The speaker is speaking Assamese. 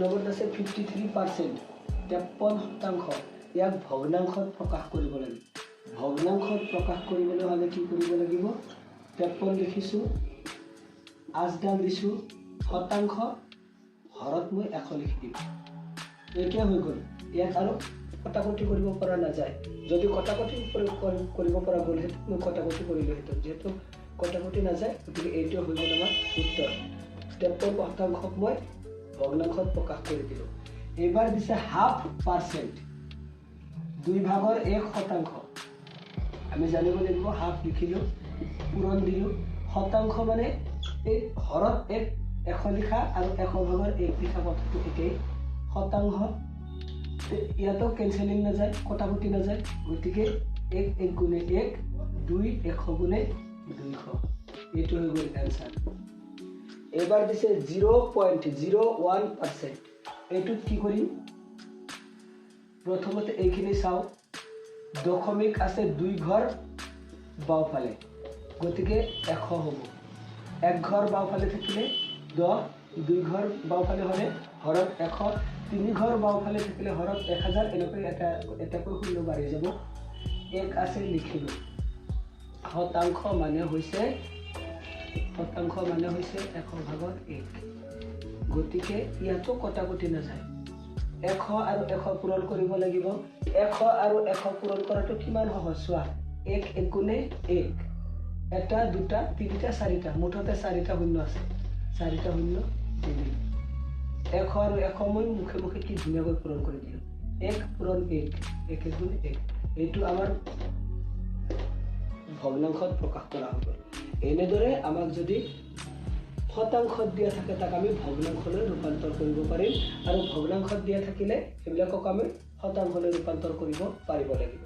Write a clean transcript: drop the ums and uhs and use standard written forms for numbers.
নম্বৰত আছে 53%, 53%। ইয়াক ভগ্নাংশত প্ৰকাশ কৰিব লাগিব। ভগ্নাংশত প্ৰকাশ কৰিবলৈ হ'লে কি কৰিব লাগিব? 53 লিখিছোঁ, আচডাল দিছোঁ, শতাংশ হৰত মই 100 লিখি দিম। এতিয়া হৈ গ'ল। ইয়াক আৰু কটাকটি কৰিব পৰা নাযায়। যদি কটাকটি কৰিব পৰা গ'লহেঁতেন মই কটাকটি কৰিলোহেঁতেন। যিহেতু কটাকটি নাযায়, গতিকে এইটো হৈ গ'ল আমাৰ উত্তৰ। 53%ক মই ভগ্নাংশত প্ৰকাশ কৰি দিলোঁ। এইবাৰ দিছে 0.5%, 2/1 আমি জানিব লাগিব। হাফ লিখিলোঁ, পূৰণ দিলোঁ। শতাংশ মানে এই হৰত 100 লিখা আৰু 100/1 লিখা কথাটো একেই। শতাংশ ইয়াতো কেঞ্চেলিং নাযায়, কটাকটি নাযায়, গতিকে 1 গুণে 1, 2 100 গুণে 200। এইটো হৈ গ'ল এনচাৰ। এইবাৰ দিছে 0.01%। এইটোত কি কৰিম? প্ৰথমতে এইখিনি চাওঁ। দশমিক আছে 2 ঘৰ বাওঁফালে, গতিকে 100 হ'ব। 1 ঘৰ বাওঁফালে থাকিলে 10, 2 ঘৰ বাওঁফালে হ'লে হৰত 100, 3 ঘৰ বাওঁফালে থাকিলে হৰত 1000। এনেকৈ এটাকৈ শূন্য বাঢ়ি যাব। 1 আছে লিখিলোঁ। শতাংশ মানে হৈছে 100/1, গতিকে ইয়াতো কটাকটি নাযায়। 100 আৰু 100 পূৰণ কৰিব লাগিব। 100 আৰু 100 পূৰণ কৰাটো কিমান সহজ চোৱা। 1 গুণে 1, 1, 2, 3, 4, মুঠতে 4টা শূন্য আছে। 4টা শূন্য দি দিলোঁ। 100 আৰু 100 মই মুখে মুখে কি ধুনীয়াকৈ পূৰণ কৰি দিলোঁ। 1 পূৰণ 1, 1 গুণে 1। এইটো আমাৰ ভগ্নাংশত প্ৰকাশ কৰা হ'ব। এনেদৰে আমাক যদি শতাংশত দিয়া থাকে তাক আমি ভগ্নাংশলৈ ৰূপান্তৰ কৰিব পাৰিম, আৰু ভগ্নাংশত দিয়া থাকিলে সেইবিলাকক আমি শতাংশলৈ ৰূপান্তৰ কৰিব পাৰিব লাগিব।